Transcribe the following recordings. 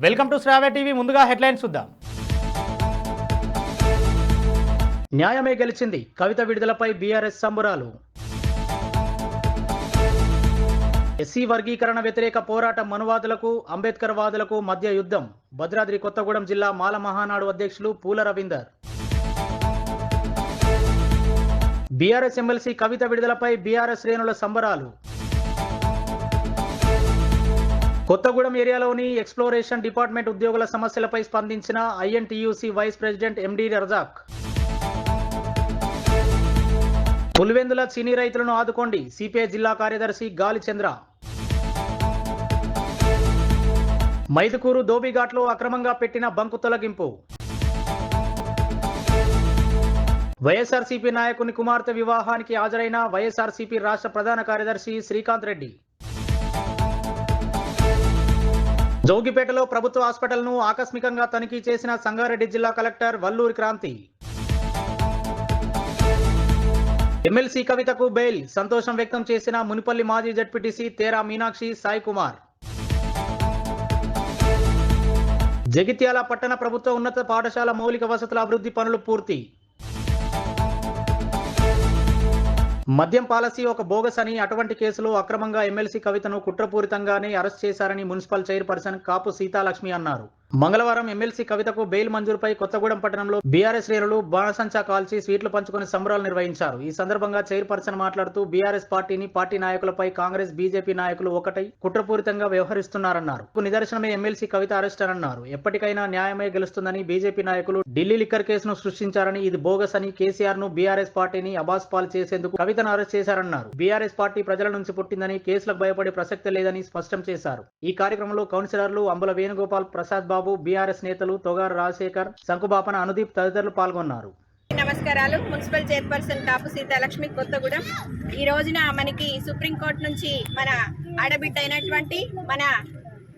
Welcome to Shravya TV. ముందుగా headlines చూద్దాం. న్యాయమే గెలిచింది, కవిత విడుదలపై బీఆర్ఎస్ సంబరాలు. ఎస్సీ వర్గీకరణ వ్యతిరేక పోరాటం మనువాదులకు అంబేద్కర్ వాదులకు మధ్య యుద్ధం. భద్రాద్రి కొత్తగూడెం జిల్లా మాల మహానాడు అధ్యక్షులు పూల రవీందర్. బీఆర్ఎస్ ఎమ్మెల్సీ కవిత విడుదలపై బీఆర్ఎస్ శ్రేణుల సంబరాలు. కొత్తగూడెం ఏరియాలోని ఎక్స్ప్లోరేషన్ డిపార్ట్మెంట్ ఉద్యోగుల సమస్యలపై స్పందించిన ఐఎన్టీయూసీ వైస్ ప్రెసిడెంట్ ఎండి రజాక్. పులివెందుల చీనీ రైతులను ఆదుకోండి, సిపిఐ జిల్లా కార్యదర్శి గాలి చంద్ర. మైదుకూరు దోబిఘాట్లో అక్రమంగా పెట్టిన బంకు తొలగింపు. వైఎస్ఆర్సీపీ నాయకుని కుమార్తె వివాహానికి హాజరైన వైఎస్ఆర్సీపీ రాష్ట్ర ప్రధాన కార్యదర్శి శ్రీకాంత్ రెడ్డి. జోగిపేటలో ప్రభుత్వ హాస్పిటల్ను ఆకస్మికంగా తనిఖీ చేసిన సంగారెడ్డి జిల్లా కలెక్టర్ వల్లూరి క్రాంతి. ఎమ్మెల్సీ కవితకు బెయిల్, సంతోషం వ్యక్తం చేసిన మునిపల్లి మాజీ జడ్పీటీసీ తేరా మీనాక్షి సాయి కుమార్. జగిత్యాల పట్టణ ప్రభుత్వ ఉన్నత పాఠశాల మౌలిక వసతుల అభివృద్ధి పనులు పూర్తి. మద్యం పాలసీ ఒక బోగస్ అని, అటువంటి కేసులో అక్రమంగా ఎమ్మెల్సీ కవితను కుట్రపూరితంగానే అరెస్ట్ చేశారని మున్సిపల్ చైర్పర్సన్ కాపు సీతాలక్ష్మి అన్నారు. మంగళవారం ఎమ్మెల్సీ కవితకు బెయిల్ మంజూరుపై కొత్తగూడెం పట్టణంలో బీఆర్ఎస్ శ్రేణులు బాణసంచా కాల్చి స్వీట్లు పంచుకుని సంబరాలు నిర్వహించారు. ఈ సందర్భంగా చైర్పర్సన్ మాట్లాడుతూ బీఆర్ఎస్ పార్టీని, పార్టీ నాయకులపై కాంగ్రెస్, బీజేపీ నాయకులు ఒకటై కుట్రపూరితంగా వ్యవహరిస్తున్నారన్నారు. నిదర్శనమే ఎమ్మెల్సీ కవిత అరెస్ట్ అన్నారు. ఎప్పటికైనా న్యాయమే గెలుస్తుందని బీజేపీ నాయకులు ఢిల్లీ లిక్కర్ కేసును సృష్టించారని, ఇది బోగస్ అని, కేసీఆర్ ను, బీఆర్ఎస్ పార్టీని అబాస్పాల్ చేసేందుకు కవితను అరెస్ట్ చేశారన్నారు. బీఆర్ఎస్ పార్టీ ప్రజల నుంచి పుట్టిందని, కేసులకు భయపడే ప్రసక్తి లేదని స్పష్టం చేశారు. ఈ కార్యక్రమంలో కౌన్సిలర్లు అంబుల వేణుగోపాల్, ప్రసాద్ బాబు, బీఆర్ఎస్ నేతలు తొగారు రాజశేఖర్, శంకుబాపన అనుదీప్ తదితరులు పాల్గొన్నారు. నమస్కారాలు. మున్సిపల్ చైర్పర్సన్ కాపు సీతాలక్ష్మి, కొత్తగూడెం. ఈ రోజున మనకి సుప్రీంకోర్టు నుంచి మన ఆడబిడ్డ అయినటువంటి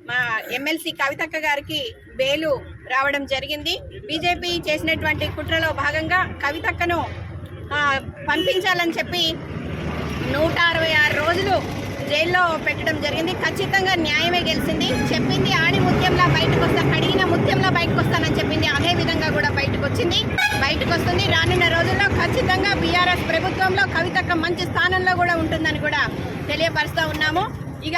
మా ఎమ్మెల్సీ కవితక్క గారికి బెయిలు రావడం జరిగింది. బీజేపీ చేసినటువంటి కుట్రలో భాగంగా కవితక్కను పంపించాలని చెప్పి 166 రోజులు జైల్లో పెట్టడం జరిగింది. ఖచ్చితంగా న్యాయమే గెలిచింది. చెప్పింది ఆడి ముత్యంలా బయటకు వస్తా, అడిగిన ముత్యంలా బయటకు వస్తానని చెప్పింది. అదే విధంగా కూడా బయటకు వస్తుంది. రానున్న రోజుల్లో ఖచ్చితంగా బీఆర్ఎస్ ప్రభుత్వంలో కవితక్క మంచి స్థానంలో కూడా ఉంటుందని కూడా తెలియపరుస్తూ ఉన్నాము. ఇక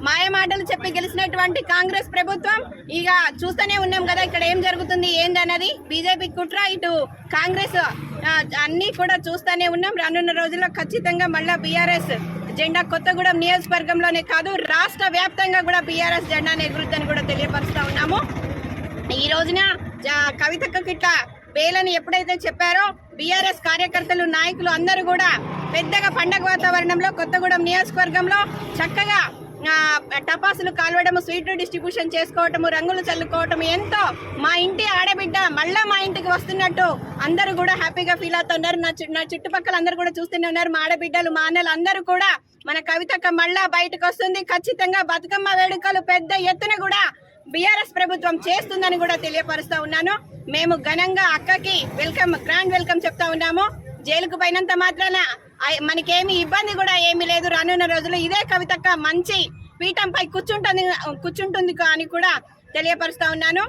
మాయమాటలు చెప్పి గెలిచినటువంటి కాంగ్రెస్ ప్రభుత్వం ఇక చూస్తూనే ఉన్నాం కదా ఇక్కడ ఏం జరుగుతుంది ఏందన్నది. బీజేపీ కుట్ర, ఇటు కాంగ్రెస్ అన్నీ కూడా చూస్తూనే ఉన్నాం. రానున్న రోజుల్లో ఖచ్చితంగా మళ్ళా బీఆర్ఎస్ జెండా కొత్తగూడెం నియోజకవర్గంలోనే కాదు రాష్ట్ర వ్యాప్తంగా కూడా బీఆర్ఎస్ జెండాను ఎగురుద్దని కూడా తెలియపరుస్తూ ఉన్నాము. ఈ రోజున కవితక్కకి ఇట్లా బెయిలని ఎప్పుడైతే చెప్పారో బీఆర్ఎస్ కార్యకర్తలు, నాయకులు అందరూ కూడా పెద్దగా పండగ వాతావరణంలో కొత్తగూడెం నియోజకవర్గంలో చక్కగా టపాసులు కాల్వడము, స్వీట్లు డిస్ట్రిబ్యూషన్ చేసుకోవటము, రంగులు చల్లుకోవటం, ఎంతో మా ఇంటి ఆడబిడ్డ మళ్ళా మా ఇంటికి వస్తున్నట్టు అందరూ కూడా హ్యాపీగా ఫీల్ అవుతున్నారు. నా చుట్టుపక్కల అందరూ కూడా చూస్తూనే ఉన్నారు. మా ఆడబిడ్డలు, మా అన్నలు అందరూ కూడా మన కవితక్క మళ్ళా బయటకు వస్తుంది. ఖచ్చితంగా బతుకమ్మ వేడుకలు పెద్ద ఎత్తున కూడా బీఆర్ఎస్ ప్రభుత్వం చేస్తుందని కూడా తెలియపరుస్తా ఉన్నాను. మేము ఘనంగా అక్కకి గ్రాండ్ వెల్కమ్ చెప్తా ఉన్నాము. జైలుకు పోయినంత మాత్రాన మనకేమి ఇబ్బంది కూడా ఏమీ లేదు. రానున్న రోజుల్లో ఇదే కవితక్క మంచి పీఠంపై కూర్చుంటుంది అని కూడా తెలియపరుస్తా ఉన్నాను.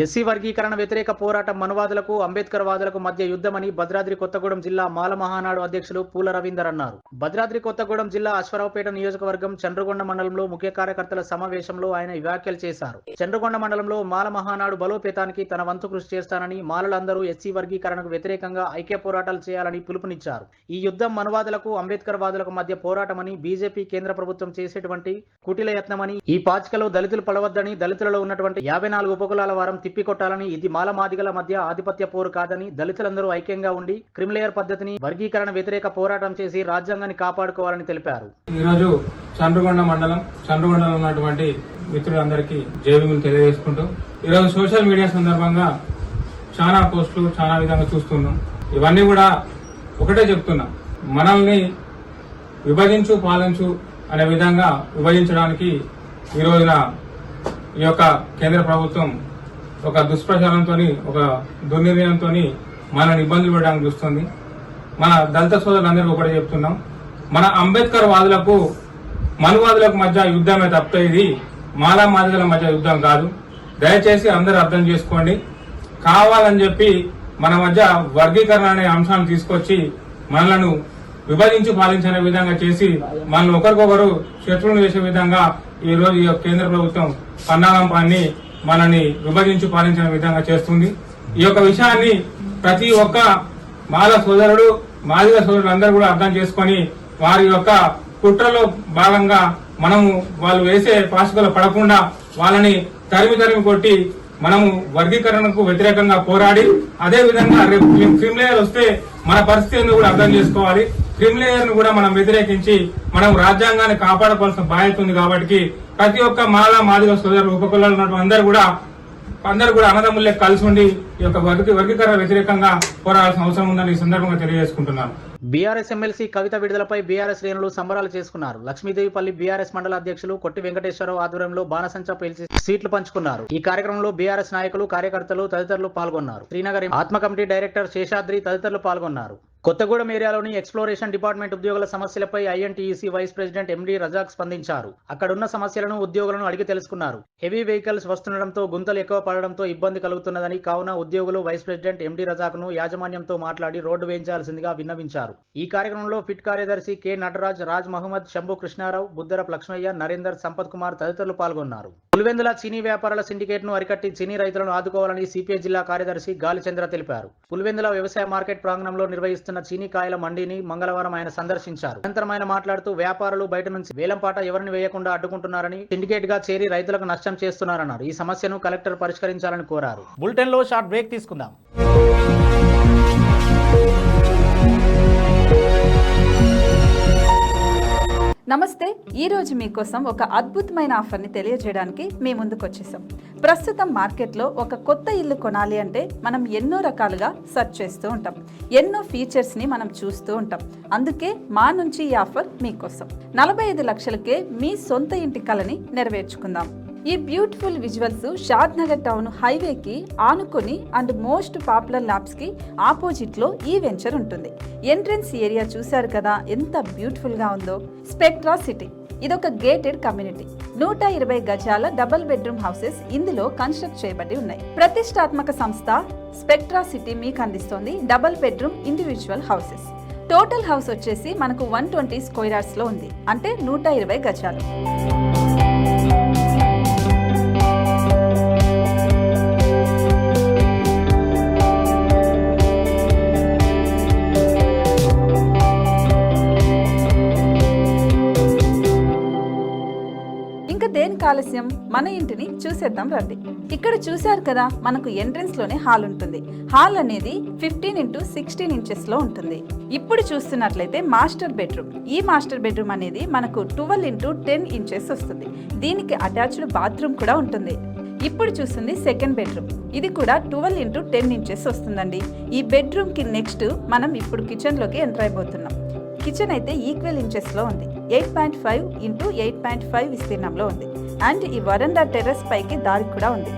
ఎస్సీ వర్గీకరణ వ్యతిరేక పోరాటం మనువాదులకు అంబేద్కర్ వాదులకు మధ్య యుద్ధమని భద్రాద్రి కొత్తగూడెం జిల్లా మాల మహానాడు అధ్యక్షులు పూల రవీందర్ అన్నారు. భద్రాద్రి కొత్తగూడెం జిల్లా అశ్వరావుపేట నియోజకవర్గం చండ్రగొండ మండలంలో ముఖ్య కార్యకర్తల సమావేశంలో ఆయన వ్యాఖ్యలు చేశారు. చండ్రగొండ మండలంలో మాల మహానాడు బలోపేతానికి తన వంతు కృషి చేస్తానని, మాలలందరూ ఎస్సీ వర్గీకరణకు వ్యతిరేకంగా ఐక్య పోరాటాలు చేయాలని పిలుపునిచ్చారు. ఈ యుద్ధం మనువాదులకు అంబేద్కర్ వాదులకు మధ్య పోరాటమని, బీజేపీ కేంద్ర ప్రభుత్వం చేసేటువంటి కుటిల యత్నమని, ఈ పాచికలో దళితులు పడవద్దని, దళితులలో ఉన్నటువంటి 54 ఉపకులాల వారం తిప్పికొట్టాలని, ఇది మాల మాదిగల మధ్య ఆధిపత్య పోరు కాదని, దళితులందరూ ఐక్యంగా ఉండి క్రిమిలేయర్ పద్ధతిని, వర్గీకరణ వ్యతిరేక పోరాటం చేసి రాజ్యాంగాన్ని కాపాడుకోవాలని తెలిపారు. ఈరోజు చండ్రగొండలో ఉన్నటువంటి మిత్రులందరికీ జైలు తెలియజేసుకుంటూ, ఈరోజు సోషల్ మీడియా సందర్భంగా చాలా పోస్టులు చాలా విధంగా చూస్తున్నాం. ఇవన్నీ కూడా ఒకటే చెప్తున్నాం, మనల్ని విభజించు పాలించు అనే విధంగా విభజించడానికి ఈ రోజున ఈ యొక్క కేంద్ర ప్రభుత్వం ఒక దుష్ప్రచారంతో, ఒక దుర్నిర్ణయంతో మనల్ని ఇబ్బందులు పెట్టడానికి చూస్తుంది. మన దళిత సోదరులందరికీ ఒకటే చెప్తున్నాం, మన అంబేద్కర్ వాదులకు, మనువాదులకు మధ్య యుద్ధమే తప్ప ఇది మాలా మాదిగల మధ్య యుద్ధం కాదు. దయచేసి అందరూ అర్థం చేసుకోండి. కావాలని చెప్పి మన మధ్య వర్గీకరణ అనే అంశాన్ని తీసుకొచ్చి మనలను విభజించి పాలించే విధంగా చేసి మనల్ని ఒకరికొకరు శత్రువులు చేసే విధంగా ఈ రోజు ఈ కేంద్ర ప్రభుత్వం పన్నాగం పన్ని మనల్ని విభజించి పాలించిన విధంగా చేస్తుంది. ఈ యొక్క విషయాన్ని ప్రతి ఒక్క మాల సోదరుడు మాదిగ సోదరులు అందరూ కూడా అర్థం చేసుకుని వారి యొక్క కుట్రలో భాగంగా మనము వాళ్ళు వేసే పాసుకలు పడకుండా వాళ్ళని తరిమి కొట్టి మనము వర్గీకరణకు వ్యతిరేకంగా పోరాడి అదే విధంగా రేపు క్రిమిలేయర్ వస్తే మన పరిస్థితిని కూడా అర్థం చేసుకోవాలి. క్రిమిలేయర్ ను కూడా మనం వ్యతిరేకించి మనం రాజ్యాంగాన్ని కాపాడుకోవాల్సిన బాధ్యత ఉంది. కాబట్టి ప్రతి ఒక్క మాల మాదిగ సోదరులు ఉపకులాలు ఉన్నటువంటి అందరూ కూడా అన్నదమ్ములే కలిసి ఉండి ఈ యొక్క వర్గీకరణ వ్యతిరేకంగా పోరాడాల్సిన అవసరం ఉందని ఈ సందర్భంగా తెలియజేసుకుంటున్నాను. బీఆర్ఎస్ ఎమ్మెల్సీ కవిత విడుదలపై బీఆర్ఎస్ శ్రేణులు సంబరాలు చేసుకున్నారు. లక్ష్మీదేవిపల్లి బీఆర్ఎస్ మండల అధ్యక్షులు కొట్టి వెంకటేశ్వరరావు ఆధ్వర్యంలో బాణసంచా పేల్చి సీట్లు పంచుకున్నారు. ఈ కార్యక్రమంలో బీఆర్ఎస్ నాయకులు, కార్యకర్తలు తదితరులు పాల్గొన్నారు. శ్రీనగర్ ఆత్మ కమిటీ డైరెక్టర్ శేషాద్రి తదితరులు పాల్గొన్నారు. కొత్తగూడెం ఏరియాలోని ఎక్స్ప్లోరేషన్ డిపార్ట్మెంట్ ఉద్యోగుల సమస్యలపై INTUC vice president MD Razak స్పందించారు. అక్కడున్న సమస్యలను ఉద్యోగులను అడిగి తెలుసుకున్నారు. హెవీ వెహికల్స్ వస్తుండటంతో గుంతలు ఎక్కువ పడడంతో ఇబ్బంది కలుగుతున్నదని, కావున ఉద్యోగులు వైస్ ప్రెసిడెంట్ ఎండీ రజాక్ ను యాజమాన్యంతో మాట్లాడి రోడ్డు వేయించాల్సిందిగా విన్నవించారు. ఈ కార్యక్రమంలో ఫిట్ కార్యదర్శి కె నటరాజ్, రాజ్ మహమ్మద్, శంభు కృష్ణారావు, బుద్దరపు లక్ష్మయ్య, నరేందర్, సంపత్ కుమార్ తదితరులు పాల్గొన్నారు. పులివెందుల చీనీ వ్యాపారుల సిండికేట్ ను అరికట్టి చీనీ రైతులను ఆదుకోవాలని సిపిఐ జిల్లా కార్యదర్శి గాలిచంద్ర తెలిపారు. పులివెందుల వ్యవసాయ మార్కెట్ ప్రాంగణంలో నిర్వహిస్తున్న చీనీ కాయల మండిని మంగళవారం ఆయన సందర్శించారు. అనంతరం ఆయన మాట్లాడుతూ వ్యాపారులు బయట నుంచి వేలంపాట ఎవరిని వేయకుండా అడ్డుకుంటున్నారని, సిండికేట్ గా చేరి రైతులకు నష్టం చేస్తున్నారన్నారు. ఈ సమస్యను కలెక్టర్ పరిష్కరించాలని కోరారు. బులెటిన్ లో షార్ట్ బ్రేక్ తీసుకుందాం. నమస్తే. ఈరోజు మీకోసం ఒక అద్భుతమైన ఆఫర్ని తెలియజేయడానికి మీ ముందుకు వచ్చేసాం. ప్రస్తుతం మార్కెట్లో ఒక కొత్త ఇల్లు కొనాలి అంటే మనం ఎన్నో రకాలుగా సెర్చ్ చేస్తూ ఉంటాం, ఎన్నో ఫీచర్స్ని మనం చూస్తూ ఉంటాం. అందుకే మా నుంచి ఈ ఆఫర్ మీకోసం. 45 లక్షలకే మీ సొంత ఇంటి కలని నెరవేర్చుకుందాం. ఈ బ్యూటిఫుల్ విజువల్స్ షాద్ నగర్ టౌన్ హైవేకి ఆనుకొని అండ్ మోస్ట్ పాపులర్ ల్యాబ్స్ కి ఆపోజిట్ లో ఈ వెంచర్ ఉంటుంది. ఎంట్రన్స్ ఏరియా చూశారు కదా ఎంత బ్యూటిఫుల్ గా ఉందో. స్పెక్ట్రా సిటీ ఇదొక గేటెడ్ కమ్యూనిటీ. 120 గజాల డబుల్ బెడ్రూమ్ హౌసెస్ ఇందులో కన్స్ట్రక్ట్ చేయబడి ఉన్నాయి. ప్రతిష్టాత్మక సంస్థ స్పెక్ట్రా సిటీ మీకు అందిస్తోంది double bedroom individual houses. Total house వచ్చేసి మనకు 120 స్క్వేర్ యార్డ్స్ లో ఉంది, అంటే 120 గజాలు. దేనికి ఆలస్యం, మన ఇంటిని చూసేద్దాం రండి. ఇక్కడ చూశారు కదా, మనకు ఎంట్రన్స్ లోనే హాల్ ఉంటుంది. హాల్ అనేది 15x16 ఇంచెస్ లో ఉంటుంది. ఇప్పుడు చూస్తున్నట్లయితే మాస్టర్ బెడ్రూమ్. ఈ మాస్టర్ బెడ్రూమ్ అనేది మనకు 12x10 ఇంచెస్ వస్తుంది. దీనికి అటాచ్డ్ బాత్రూమ్ కూడా ఉంటుంది. ఇప్పుడు చూస్తుంది సెకండ్ బెడ్రూమ్. ఇది కూడా 12x10 ఇంచెస్ వస్తుందండి. ఈ బెడ్రూమ్ కి నెక్స్ట్ మనం ఇప్పుడు కిచెన్ లోకి ఎంటర్ అయిపోతున్నాం. కిచెన్ అయితే ఈక్వల్ ఇంచెస్ లో ఉంది. 8.5x8.5 విస్తీర్ణంలో ఉంది. అండ్ ఈ వరండా టెర్రస్ పైకి దారి కూడా ఉంది.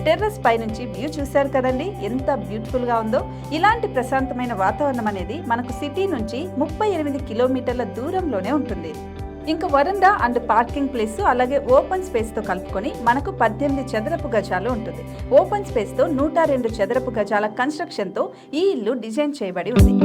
టెర్రస్ పై నుంచి వ్యూ చూశారు కదండి, ఎంత బ్యూటిఫుల్ గా ఉందో. ఇలాంటి ప్రశాంతమైన వాతావరణం అనేది మనకు సిటీ నుంచి 38 కిలోమీటర్ల దూరంలోనే ఉంటుంది. ఇంకా వరండా అండ్ పార్కింగ్ ప్లేస్ అలాగే ఓపెన్ స్పేస్ తో కలుపుకొని మనకు 18 చదరపు గజాలు ఉంటుంది. ఓపెన్ స్పేస్ తో 102 చదరపు గజాల కన్స్ట్రక్షన్ తో ఈ ఇల్లు డిజైన్ చేయబడి ఉంది.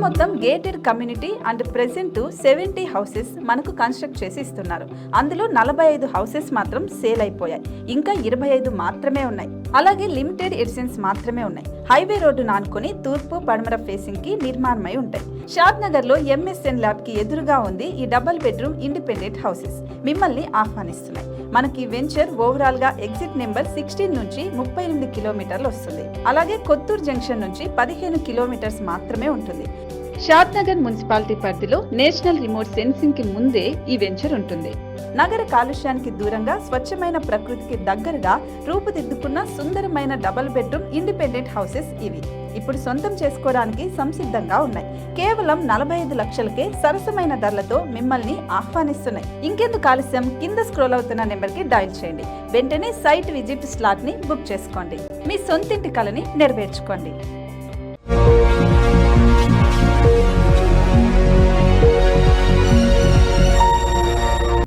మొత్తం gated community and present 70 houses మనకు కన్స్ట్రక్ట్ చేసి ఇస్తున్నారు. అందులో 45 హౌసెస్ మాత్రం సేల్ అయిపోయాయి. ఇంకా 25 మాత్రమే ఉన్నాయి. అలాగే లిమిటెడ్ ఎడిషన్స్ మాత్రమే ఉన్నాయి. హైవే రోడ్డు నానుకొని తూర్పు పడమర ఫేసింగ్ కి నిర్మాణమై ఉంటాయి. షాద్ నగర్ లో ఎంఎస్ఎన్ ల్యాబ్ కి ఎదురుగా ఉంది ఈ డబుల్ బెడ్రూమ్ ఇండిపెండెంట్ హౌసెస్. మిమ్మల్ని ఆహ్వానిస్తున్నాయి. మనకి వెంచర్ ఓవరాల్ గా ఎగ్జిట్ నెంబర్ 16 నుంచి 38 కిలోమీటర్లు వస్తుంది. అలాగే కొత్తూరు జంక్షన్ నుంచి 15 కిలోమీటర్స్ మాత్రమే ఉంటుంది. షాద్ నగర్ మున్సిపాలిటీ పరిధిలో నేషనల్ రిమోట్ సెన్సింగ్ కి ముందే ఈ వెంచర్ ఉంటుంది. నగర కాలుష్యానికి దూరంగా స్వచ్ఛమైన ప్రకృతికి దగ్గరగా రూపుదిద్దుకున్న సుందరమైన డబుల్ బెడ్రూమ్ ఇండిపెండెంట్ హౌసెస్ ఇవి. ఇప్పుడు సొంతం చేసుకోవడానికి సంసిద్ధంగా ఉన్నాయి. కేవలం 45 లక్షలకే సరసమైన ధరలతో మిమ్మల్ని ఆహ్వానిస్తున్నాయి. ఇంకెందుకు ఆలస్యం, కింద స్క్రోల్ అవుతున్న నెంబర్కి డయల్ చేయండి. వెంటనే సైట్ విజిట్ స్లాట్ ని బుక్ చేసుకోండి. మీ సొంతింటి కలని నెరవేర్చుకోండి.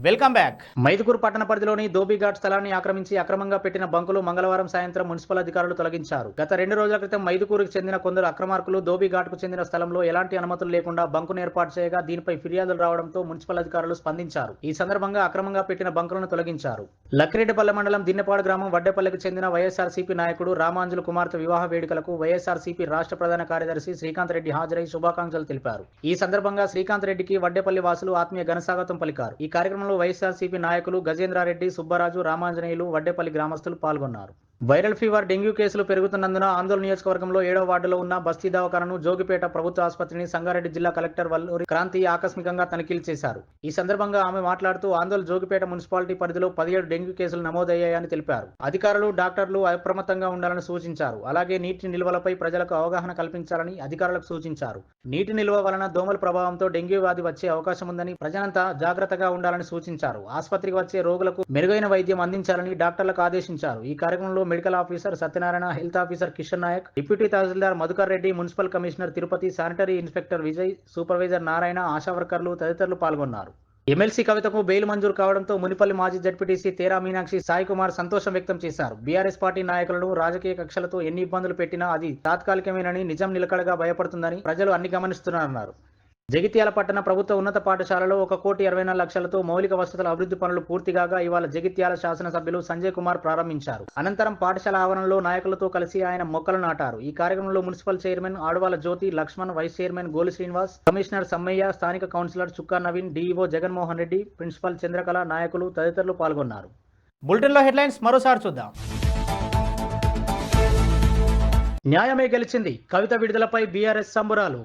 Welcome back. మైదుకూరు పట్టణ పరిధిలోని ధోబీఘాట్ స్థలాన్ని ఆక్రమించి అక్రమంగా పెట్టిన బంకులు మంగళవారం సాయంత్రం మున్సిపల్ అధికారులు తొలగించారు. గత 2 రోజుల క్రితం మైదుకూరుకు చెందిన కొందరు అక్రమార్కులు ధోబీఘాట్కు చెందిన స్థలంలో ఎలాంటి అనుమతులు లేకుండా బంకును ఏర్పాటు చేయగా దీనిపై ఫిర్యాదులు రావడంతో మున్సిపల్ అధికారులు స్పందించారు. ఈ సందర్భంగా అక్రమంగా పెట్టిన బంకులను తొలగించారు. లక్కిరెడ్డిపల్లె మండలం దిన్నెపాడు గ్రామం వడ్డేపల్లికి చెందిన వైఎస్ఆర్సీపీ నాయకుడు రామాంజులు కుమార్తె వివాహ వేడుకలకు వైఎస్ఆర్సీపీ రాష్ట్ర ప్రధాన కార్యదర్శి శ్రీకాంత్ రెడ్డి హాజరై శుభాకాంక్షలు తెలిపారు. ఈ సందర్భంగా శ్రీకాంత్ రెడ్డికి వడ్డేపల్లి వాసులు ఆత్మీయ ఘనస్వాగతం పలికారు. ఈ కార్యక్రమంలో వైఎస్ఆర్సీపీ నాయకులు గజేంద్రారెడ్డి, సుబ్బరాజు, రామాంజనేయులు, వడ్డేపల్లి గ్రామస్తులు పాల్గొన్నారు. వైరల్ ఫీవర్, డెంగ్యూ కేసులు పెరుగుతున్నందున ఆందోళన నియోజకవర్గంలో 7వ వార్డులో ఉన్న బస్తీ దవాఖానను, జోగిపేట ప్రభుత్వ ఆసుపత్రిని సంగారెడ్డి జిల్లా కలెక్టర్ వల్లూరి క్రాంతి ఆకస్మికంగా తనిఖీలు చేశారు. ఈ సందర్భంగా ఆమె మాట్లాడుతూ ఆందోళన జోగిపేట మున్సిపాలిటీ పరిధిలో 17 డెంగ్యూ కేసులు నమోదయ్యాయని తెలిపారు. అధికారులు, డాక్టర్లు అప్రమత్తంగా ఉండాలని సూచించారు. అలాగే నీటి నిల్వలపై ప్రజలకు అవగాహన కల్పించాలని అధికారులకు సూచించారు. నీటి నిల్వ వలన దోమల ప్రభావంతో డెంగ్యూ వ్యాధి వచ్చే అవకాశం ఉందని ప్రజలంతా జాగ్రత్తగా ఉండాలని సూచించారు. ఆసుపత్రికి వచ్చే రోగులకు మెరుగైన వైద్యం అందించాలని డాక్టర్లకు ఆదేశించారు. ఈ కార్యక్రమంలో medical officer Satyanarayana, health officer Kishan Nayak, deputy tahsildar Madhukar Reddy, municipal commissioner Tirupati, sanitary inspector Vijay, supervisor Narayana, ASHA వర్కర్లు తదితరులు పాల్గొన్నారు. ఎమ్మెల్సీ కవితకు బెయిల్ మంజూరు కావడంతో మునిపల్లి మాజీ జడ్పీటీసీ తేరా మీనాక్షి, సాయి కుమార్ సంతోషం వ్యక్తం చేశారు. బీఆర్ఎస్ పార్టీ నాయకులను రాజకీయ కక్షలతో ఎన్ని ఇబ్బందులు పెట్టినా అది తాత్కాలికమేనని, నిజం నిలకడగా భయపడుతుందని ప్రజలు అన్ని గమనిస్తున్నారన్నారు. జగిత్యాల పట్టణ ప్రభుత్వ ఉన్నత పాఠశాలలో 1,64,00,000తో మౌలిక వసతుల అభివృద్ధి పనులు పూర్తిగా ఇవాళ జగిత్యాల శాసనసభ్యులు సంజయ్ కుమార్ ప్రారంభించారు. అనంతరం పాఠశాల ఆవరణలో నాయకులతో కలిసి ఆయన మొక్కలు నాటారు. ఈ కార్యక్రమంలో మున్సిపల్ చైర్మన్ ఆడవాల జ్యోతి, లక్ష్మణ్, వైస్ చైర్మన్ గోలి శ్రీనివాస్, కమిషనర్ సమ్మయ్య, స్థానిక కౌన్సిలర్ చుక్కా నవీన్, డీఈఓ జగన్మోహన్ రెడ్డి, ప్రిన్సిపల్ చంద్రకళ, నాయకులు తదితరులు పాల్గొన్నారు. బులెటిన్లో హెడ్లైన్స్ మరోసారి చూద్దాం. న్యాయమే గెలిచింది, కవిత విడుదలపై బీఆర్ఎస్ సంబరాలు.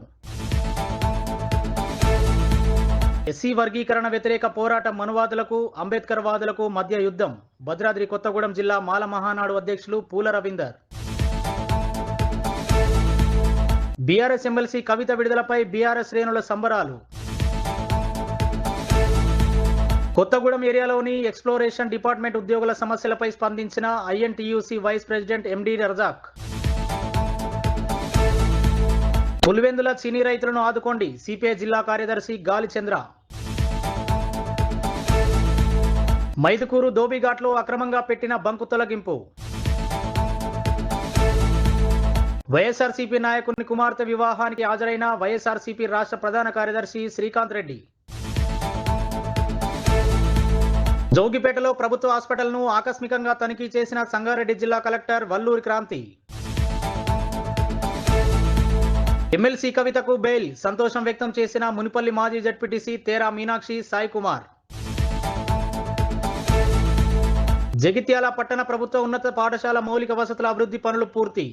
ఎస్సీ వర్గీకరణ వ్యతిరేక పోరాటం మనువాదులకు, అంబేద్కర్ వాదులకు మధ్య యుద్ధం. భద్రాద్రి కొత్తగూడెం జిల్లా మాల మహానాడు అధ్యక్షులు పూల రవీందర్. బీఆర్ఎస్ ఎమ్మెల్సీ కవిత విడుదలపై బీఆర్ఎస్ శ్రేణుల సంబరాలు. కొత్తగూడెం ఏరియాలోని ఎక్స్ప్లోరేషన్ డిపార్ట్మెంట్ ఉద్యోగుల సమస్యలపై స్పందించిన ఐఎన్టీయూసీ వైస్ ప్రెసిడెంట్ ఎండి రజాక్. పులివెందుల చీనీ రైతులను ఆదుకోండి, సిపిఐ జిల్లా కార్యదర్శి గాలి చంద్ర. మైదుకూరు ధోబీఘాట్లో అక్రమంగా పెట్టిన బంకు తొలగింపు. వైఎస్ఆర్సీపీ నాయకుని కుమార్తె వివాహానికి హాజరైన వైఎస్ఆర్సీపీ రాష్ట్ర ప్రధాన కార్యదర్శి శ్రీకాంత్ రెడ్డి. జోగిపేటలో ప్రభుత్వ హాస్పిటల్ను ఆకస్మికంగా తనిఖీ చేసిన సంగారెడ్డి జిల్లా కలెక్టర్ వల్లూరి క్రాంతి. ఎమ్మెల్సీ కవితకు బెయిల్, సంతోషం వ్యక్తం చేసిన మునిపల్లి మాజీ జడ్పీటీసీ తేరా మీనాక్షి, సాయి కుమార్. జగిత్యాల పట్టణ ప్రభుత్వ ఉన్నత పాఠశాల మౌలిక వసతుల అభివృద్ధి పనులు పూర్తి.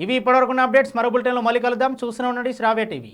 ఇవి ఇప్పటివరకున్న అప్డేట్స్. మరో బులెటిన్లో మళ్ళీ కలుద్దాం. చూస్తూనే ఉండండి శ్రావ్య టీవీ.